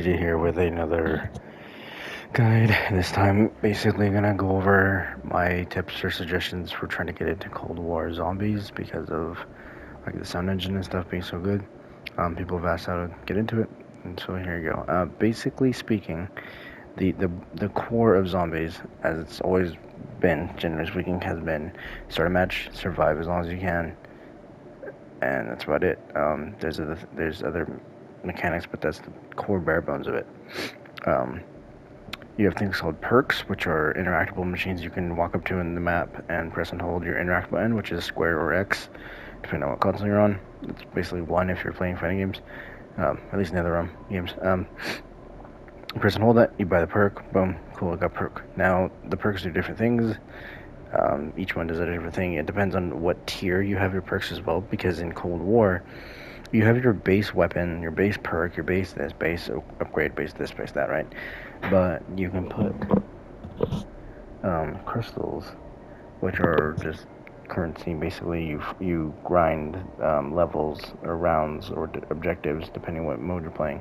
Here with another guide. This time, basically, gonna go over my tips or suggestions for trying to get into Cold War zombies because of like the sound engine and stuff being so good. People have asked how to get into it, and so here you go. Basically speaking, the core of zombies, as it's always been, generally speaking, has been start a match, survive as long as you can, and that's about it. There's other mechanics, but that's the core bare bones of it. Um, you have things called perks, which are interactable machines you can walk up to in the map and press and hold your interact button, which is square or X, depending on what console you're on. It's basically one if you're playing fighting games, at least in the other games. Press and hold that, you buy the perk, boom, cool, I got perk. Now, the perks do different things. Each one does a different thing. It depends on what tier you have your perks as well, because in Cold War, you have your base weapon, your base perk, your base this, base upgrade, base this, base that, right? But you can put crystals, which are just currency. Basically, you grind levels or rounds or objectives depending on what mode you're playing,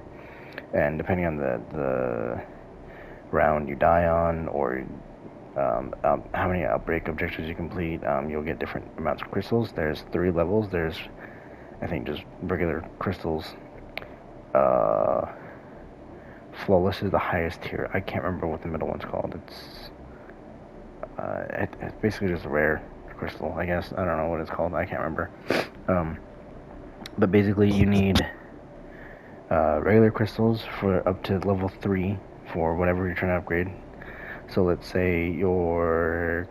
and depending on the round you die on or how many outbreak objectives you complete, you'll get different amounts of crystals. There's 3 levels. There's, I think, just regular crystals. Flawless is the highest tier. I can't remember what the middle one's called. It's basically just a rare crystal, I guess. I don't know what it's called. I can't remember. But basically, you need regular crystals for up to level 3 for whatever you're trying to upgrade. So let's say you're...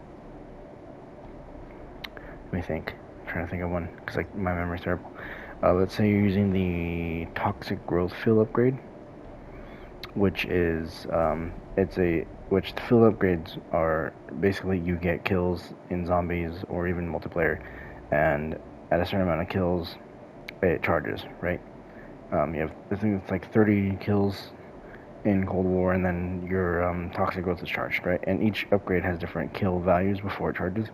Let me think. I'm trying to think of one, because like my memory's terrible. Let's say you're using the Toxic Growth Fill upgrade, which is which the fill upgrades are basically you get kills in zombies or even multiplayer, and at a certain amount of kills, it charges, right? You have, I think it's like 30 kills in Cold War, and then your Toxic Growth is charged, right? And each upgrade has different kill values before it charges.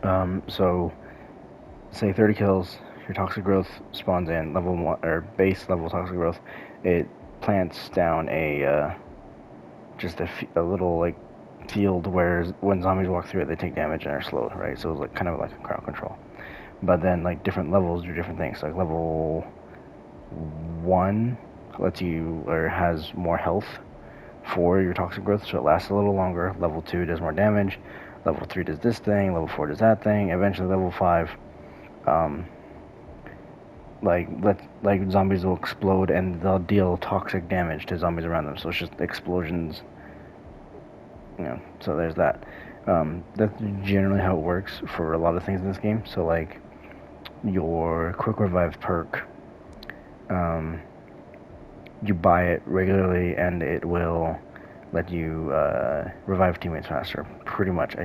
So, say 30 kills, your Toxic Growth spawns in level 1 or base level Toxic Growth. It plants down a little like field where when zombies walk through it, they take damage and are slowed, right? So it's like kind of like a crowd control. But then like different levels do different things. Like level 1 lets you or has more health for your Toxic Growth, so it lasts a little longer. Level 2 does more damage. Level 3 does this thing. Level 4 does that thing. Eventually, level 5, like zombies will explode and they'll deal toxic damage to zombies around them. So it's just explosions. So there's that. That's generally how it works for a lot of things in this game. So like your Quick Revive perk, you buy it regularly and it will let you revive teammates faster, pretty much.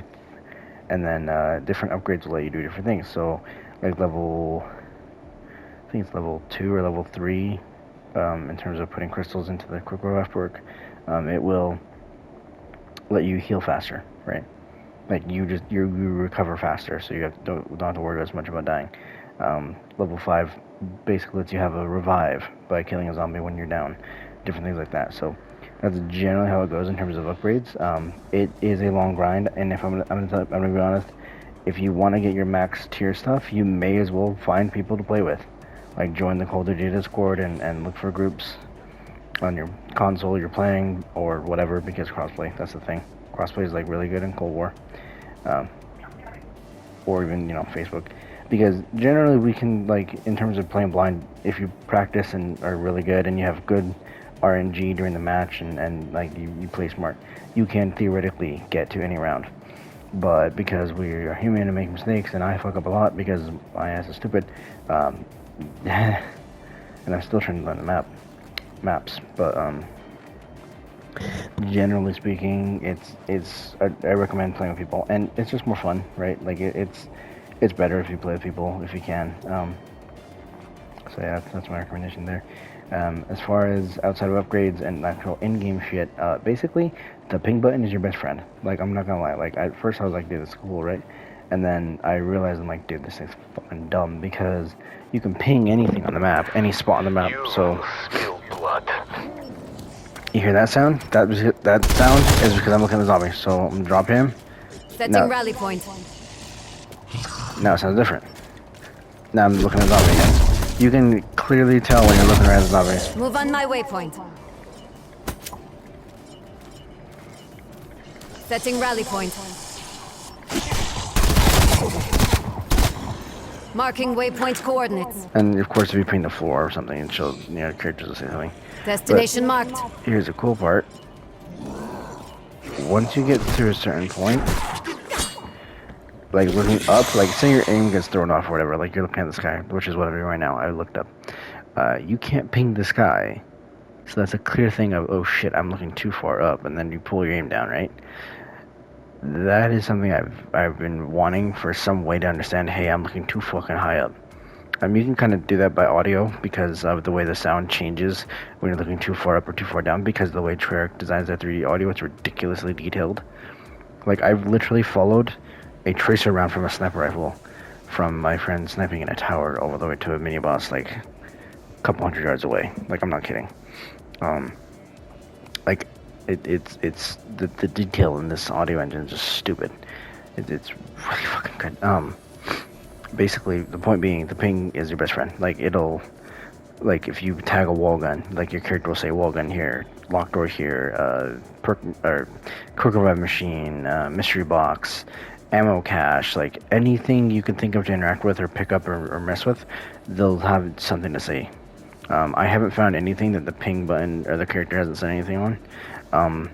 And then different upgrades will let you do different things. So like I think it's level 2 or level 3 in terms of putting crystals into the Quick Revive perk. It will let you heal faster, right? Like you recover faster, so you don't have to worry as much about dying. Level 5 basically lets you have a revive by killing a zombie when you're down, different things like that. So that's generally how it goes in terms of upgrades. It is a long grind, and if I'm gonna be honest, if you want to get your max tier stuff, you may as well find people to play with, like join the Cold Duty Discord and look for groups on your console you're playing or whatever, because crossplay, that's the thing. Crossplay is like really good in Cold War, or even Facebook, because generally we can, like, in terms of playing blind, if you practice and are really good and you have good RNG during the match and like you play smart, you can theoretically get to any round. But because we are human and make mistakes, and I fuck up a lot because my ass is stupid, and I'm still trying to learn the maps, but generally speaking, I recommend playing with people, and it's just more fun, right? Like it's better if you play with people if you can. So yeah, that's my recommendation there. As far as outside of upgrades and actual in-game shit, basically the ping button is your best friend. Like, I'm not gonna lie. Like, at first I was like, dude, this is cool, right? And then I realized, I'm like, dude, this thing's fucking dumb, because you can ping anything on the map, any spot on the map. So You hear that sound? That sound is because I'm looking at the zombie. So I'm gonna drop him. Setting rally point. Now it sounds different. Now I'm looking at the zombie again. You can clearly tell when you're looking right at the zombie. Move on my waypoint. Setting rally point. Marking waypoint coordinates. And of course, if you paint the floor or something, it shows characters will say something. Destination marked. Here's the cool part. Once you get to a certain point, like looking up, like say your aim gets thrown off or whatever, like you're looking at the sky, which is what I'm doing right now. I looked up. You can't ping the sky. So that's a clear thing of, oh shit, I'm looking too far up, and then you pull your aim down, right? That is something I've been wanting for some way to understand, hey, I'm looking too fucking high up. You can kind of do that by audio because of the way the sound changes when you're looking too far up or too far down, because the way Treyarch designs that 3D audio, it's ridiculously detailed. Like, I've literally followed a tracer round from a sniper rifle from my friend sniping in a tower all the way to a mini boss, like, a couple hundred yards away. Like, I'm not kidding. Like, it's the detail in this audio engine is just stupid. It's really fucking good. Basically, the point being, the ping is your best friend. Like, it'll, like, if you tag a wall gun, like, your character will say wall gun here, locked door here, quick revive machine, mystery box, ammo cache, like, anything you can think of to interact with or pick up or mess with, they'll have something to say. I haven't found anything that the ping button or the character hasn't said anything on.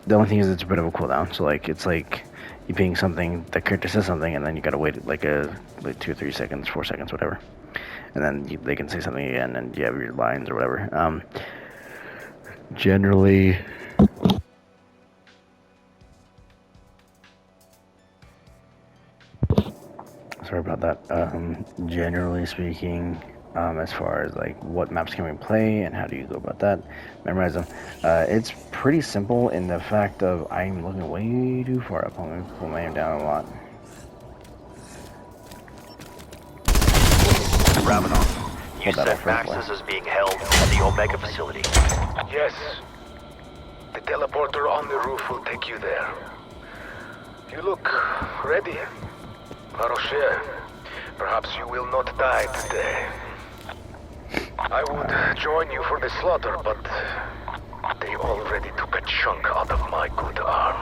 The only thing is it's a bit of a cooldown, so, like, it's like you ping something, the character says something, and then you gotta wait like 2 or 3 seconds, 4 seconds, whatever, and then they can say something again, and you have your lines or whatever. Generally, sorry about that. Generally speaking, as far as like what maps can we play and how do you go about that, memorize them. It's pretty simple in the fact of I'm looking way too far up. I'm gonna pull my aim down a lot. Ravenov, you said Maxis is being held at the Omega facility. Yes. The teleporter on the roof will take you there. You look ready. Laroche, perhaps you will not die today. I would join you for the slaughter, but they already took a chunk out of my good arm.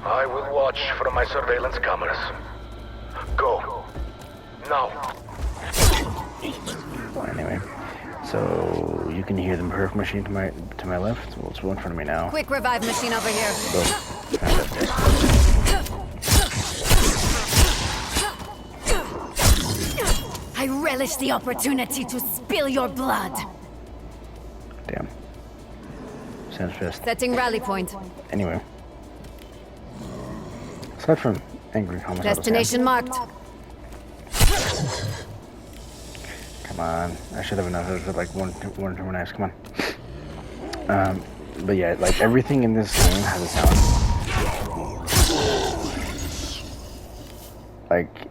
I will watch from my surveillance cameras. Go. Now. Anyway, so you can hear the perf machine to my left. Well, it's in front of me now. Quick revive machine over here. I relish the opportunity to spill your blood. Damn. Sounds fast. Setting rally point. Anyway. Aside from angry homicidal Destination marked. Come on. I should have enough of like one or two more knives. Come on. But yeah, like everything in this game has a sound. Like,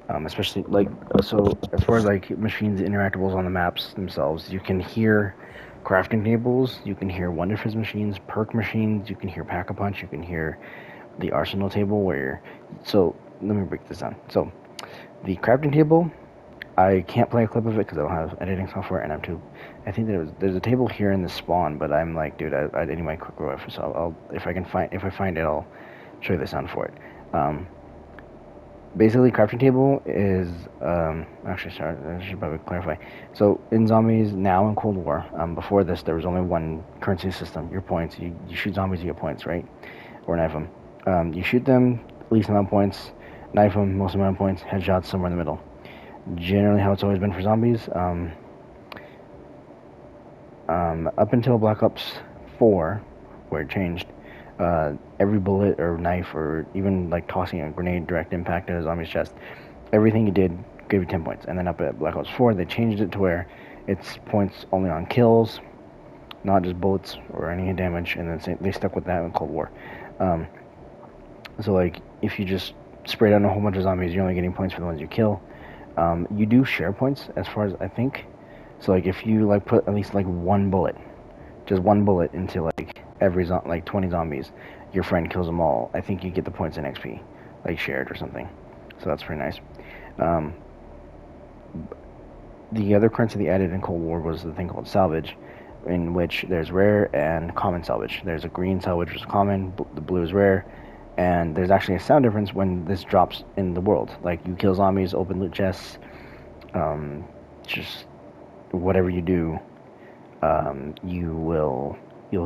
especially like, so as far as like machines, interactables on the maps themselves, you can hear crafting tables, you can hear wonder fizz machines, perk machines, you can hear pack-a-punch, you can hear the arsenal table where, so let me break this down. So the crafting table, I can't play a clip of it because I don't have editing software, and I think there's a table here in the spawn, but I'm like, dude, I need my quick revive, so I'll if I find it, I'll show you the sound for it. Basically, crafting table is, actually, sorry, I should probably clarify. So, in zombies, now in Cold War, before this, there was only one currency system, your points. You shoot zombies, you get points, right? Or knife them. You shoot them, least amount of points, knife them, most amount of points, headshots, somewhere in the middle. Generally how it's always been for zombies. Up until Black Ops 4, where it changed, every bullet or knife or even like tossing a grenade direct impact at a zombie's chest, everything you did gave you 10 points. And then up at Black Ops 4, they changed it to where it's points only on kills, not just bullets or any damage, and then they stuck with that in Cold War. So like, if you just spray down a whole bunch of zombies, you're only getting points for the ones you kill. You do share points, as far as I think. So like, if you like put at least like one bullet just one bullet into like like 20 zombies, your friend kills them all. I think you get the points in XP, like shared or something. So that's pretty nice. The other currency they added in Cold War was the thing called salvage, in which there's rare and common salvage. There's a green salvage, which is common, the blue is rare, and there's actually a sound difference when this drops in the world. Like, you kill zombies, open loot chests, just whatever you do, you'll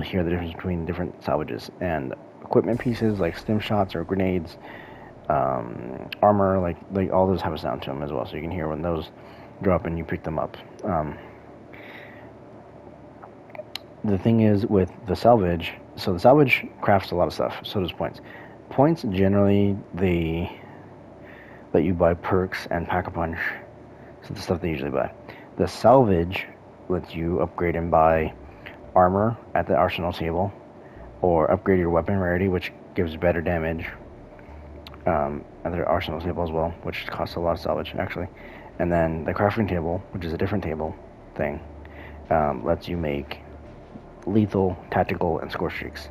hear the difference between different salvages. And equipment pieces like stim shots or grenades, armor, like all those have a sound to them as well, so you can hear when those drop and you pick them up. The thing is with the salvage, so the salvage crafts a lot of stuff, so does points. Points, generally, they let you buy perks and pack-a-punch, so the stuff they usually buy. The salvage lets you upgrade and buy armor at the arsenal table, or upgrade your weapon rarity, which gives better damage at the arsenal table as well, which costs a lot of salvage, actually. And then the crafting table, which is a different table thing, lets you make lethal, tactical, and score streaks.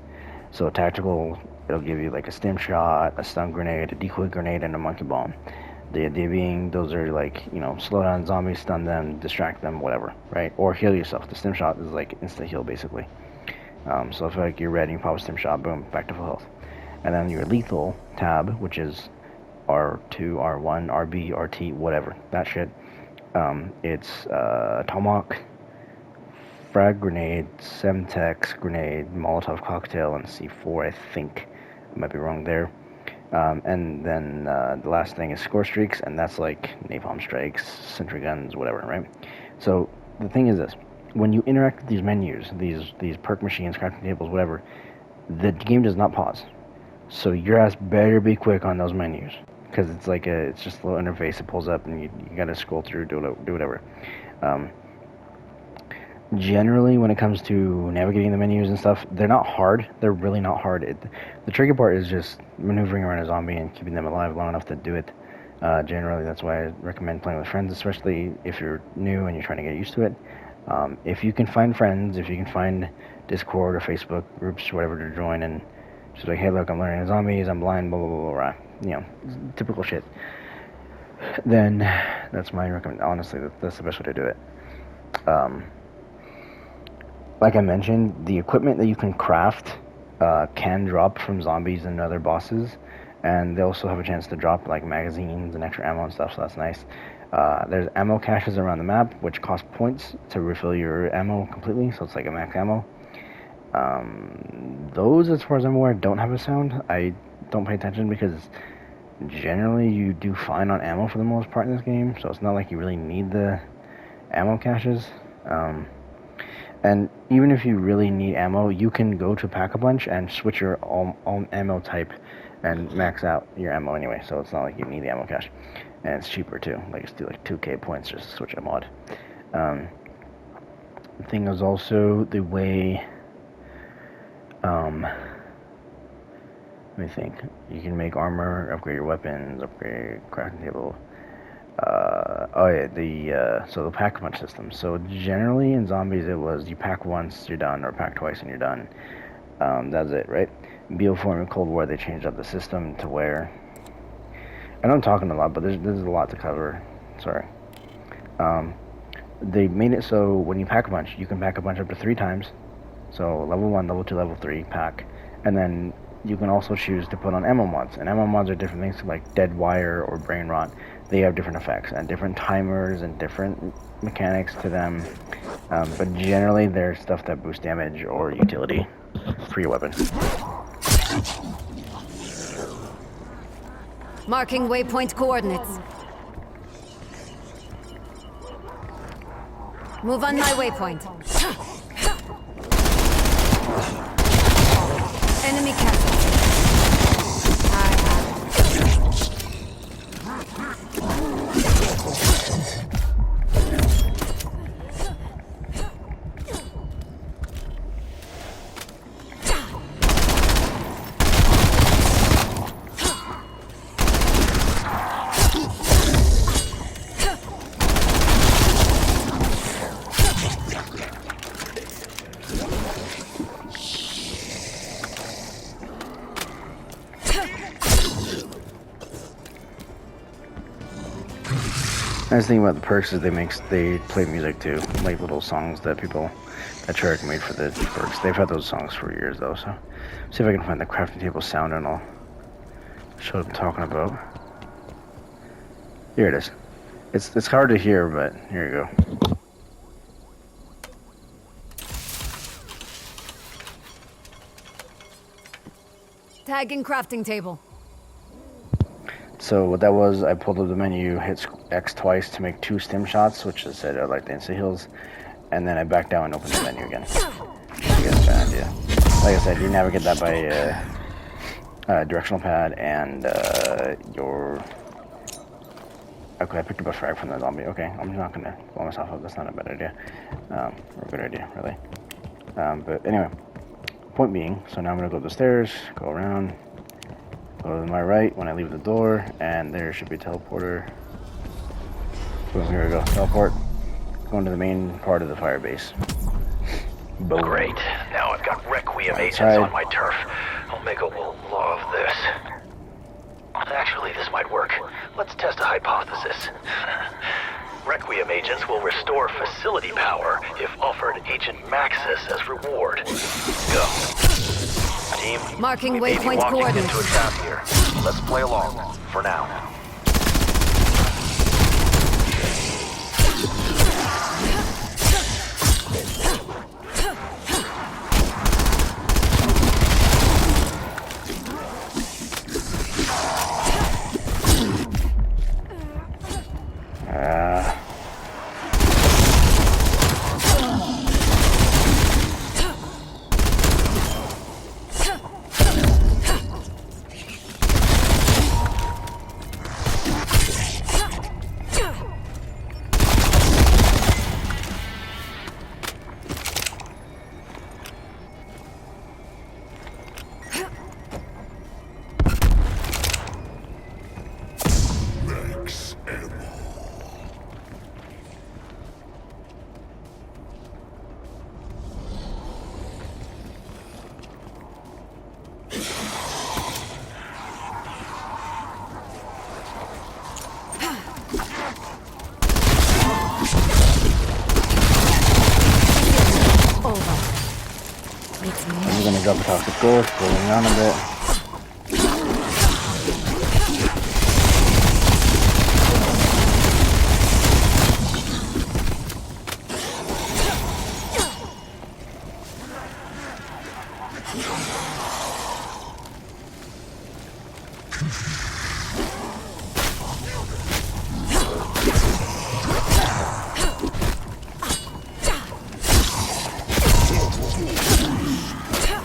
So tactical, it'll give you like a stim shot, a stun grenade, a decoy grenade, and a monkey bomb. The idea being, those are like, slow down zombies, stun them, distract them, whatever, right? Or heal yourself. The stim shot is like instant heal, basically. So if like you're red and you pop a stim shot, boom, back to full health. And then your lethal tab, which is R2, R1, RB, RT, whatever, that shit. It's Tomahawk, frag grenade, Semtex grenade, Molotov cocktail, and C4, I think. I might be wrong there. And then the last thing is score streaks, and that's like napalm strikes, sentry guns, whatever, right? So the thing is this: when you interact with these menus, these perk machines, crafting tables, whatever, the game does not pause. So your ass better be quick on those menus, because it's just a little interface that pulls up, and you gotta scroll through, do whatever. Generally, when it comes to navigating the menus and stuff, they're not hard. They're really not hard. The tricky part is just maneuvering around a zombie and keeping them alive long enough to do it. Generally, that's why I recommend playing with friends, especially if you're new and you're trying to get used to it. If you can find friends, if you can find Discord or Facebook groups, whatever, to join, and just like, hey, look, I'm learning zombies, I'm blind, blah, blah, blah, blah, typical shit, then that's my recommendation. Honestly, that's the best way to do it. Like I mentioned, the equipment that you can craft can drop from zombies and other bosses, and they also have a chance to drop like magazines and extra ammo and stuff, so that's nice. There's ammo caches around the map, which cost points to refill your ammo completely, so it's like a max ammo. Those, as far as I'm aware, don't have a sound. I don't pay attention because generally you do fine on ammo for the most part in this game, so it's not like you really need the ammo caches. And even if you really need ammo, you can go to Pack-a-Punch and switch your own ammo type and max out your ammo anyway, so it's not like you need the ammo cache. And it's cheaper too, like it's like 2k points just to switch a mod. The thing is also the way, let me think, you can make armor, upgrade your weapons, upgrade your crafting table. So the pack-a-punch system. So generally in zombies it was you pack once, you're done, or pack twice and you're done. That's it, right? BO4 and Cold War, they changed up the system to where, I know I'm talking a lot, but there's a lot to cover. Sorry. They made it so when you pack-a-punch, you can pack-a-punch up to 3 times. So level 1, level 2, level 3, pack. And then you can also choose to put on ammo mods. And ammo mods are different things, like dead wire or brain rot. They have different effects and different timers and different mechanics to them. But generally, they're stuff that boosts damage or utility for your weapon. Marking waypoint coordinates. Move on my waypoint. Enemy castle. Nice thing about the perks is they play music too, like little songs that Treyarch made for the perks. They've had those songs for years though, so see if I can find the crafting table sound and I'll show what I'm talking about. Here it is. It's hard to hear, but here you go. Tagging crafting table. So what that was, I pulled up the menu, hit X twice to make 2 stim shots, which I said I like the insta heals, and then I backed down and opened the menu again. You get a bad idea. Like I said, you navigate that by directional pad and your. Okay, I picked up a frag from the zombie. Okay, I'm not gonna blow myself up. That's not a bad idea, or a good idea, really. But anyway, point being, so now I'm gonna go up the stairs, go around. Go to my right when I leave the door, and there should be a teleporter. Boom, here we go. Teleport. Going to the main part of the Firebase. Boom. Great. Now I've got Requiem agents on my turf. Omega will love this. Actually, this might work. Let's test a hypothesis. Requiem agents will restore facility power if offered Agent Maxis as reward. Go. Team, Marking we may be waypoint walking coordinates. into a trap here. Let's play along, for now. I'm gonna drop a toxic ghost, rolling around a bit.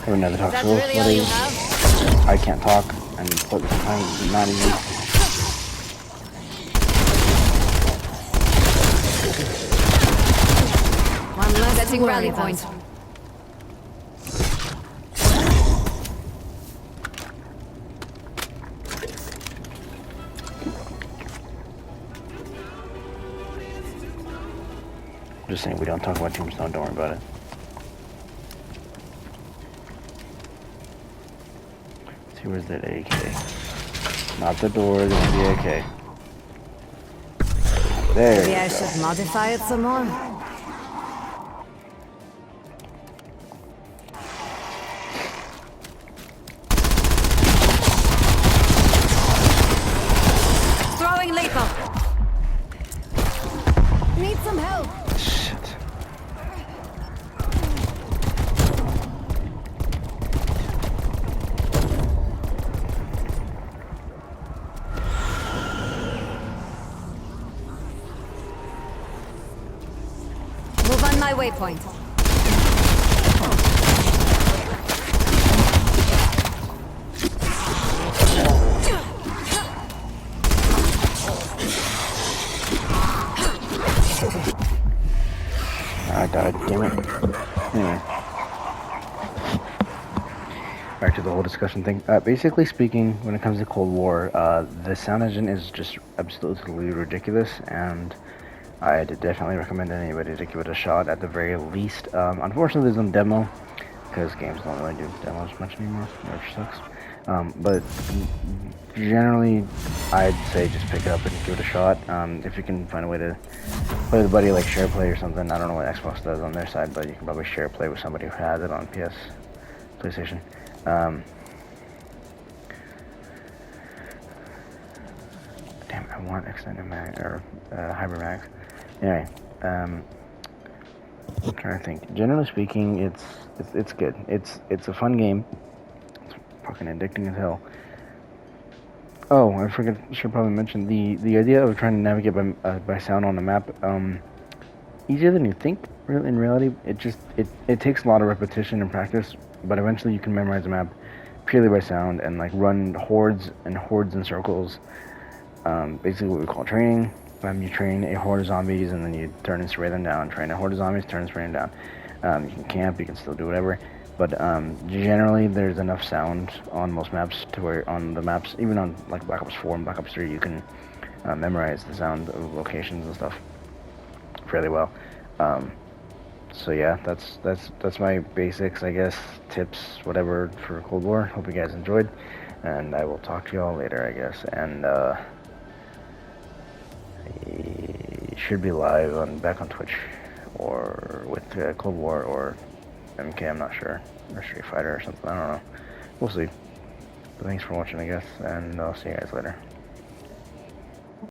Another toxic That's ghost, really all you have? I can't talk, and put sometimes not easy. One less setting rally point. Just saying, we don't talk about Tombstone, don't worry about it. See, where's that AK? Not the door, there's the AK. There Maybe I you go. should modify it some more. Throwing lethal. Need some help. Shit. Move on my waypoint. I died, damn it. Anyway. Back to the whole discussion thing. Basically speaking, when it comes to Cold War, the sound engine is just absolutely ridiculous, and I'd definitely recommend anybody to give it a shot at the very least. Unfortunately, there's no demo, because games don't really do demos much anymore, which sucks. But generally, I'd say just pick it up and give it a shot. If you can find a way to play with a buddy, like share play or something. I don't know what Xbox does on their side, but you can probably share play with somebody who has it on PlayStation. Damn, I want extended mag or hybrid mags. Anyway, I'm trying to think. Generally speaking, it's good. It's a fun game. It's fucking addicting as hell. Oh, I should probably mention the idea of trying to navigate by sound on the map. Easier than you think. In reality, it takes a lot of repetition and practice, but eventually you can memorize the map purely by sound and like run hordes and circles. Basically what we call training. You train a horde of zombies and then you turn and spray them down. Train a horde of zombies, turn and spray them down. You can camp, you can still do whatever. But generally there's enough sound on most maps to where on the maps, even on like Black Ops 4 and Black Ops 3, you can memorize the sound of locations and stuff fairly well. So yeah, that's my basics, I guess, tips, whatever for Cold War. Hope you guys enjoyed, and I will talk to y'all later, I guess. And it should be live back on Twitch or with Cold War or MK, I'm not sure, or Street Fighter or something. I don't know. We'll see. But thanks for watching, I guess, and I'll see you guys later.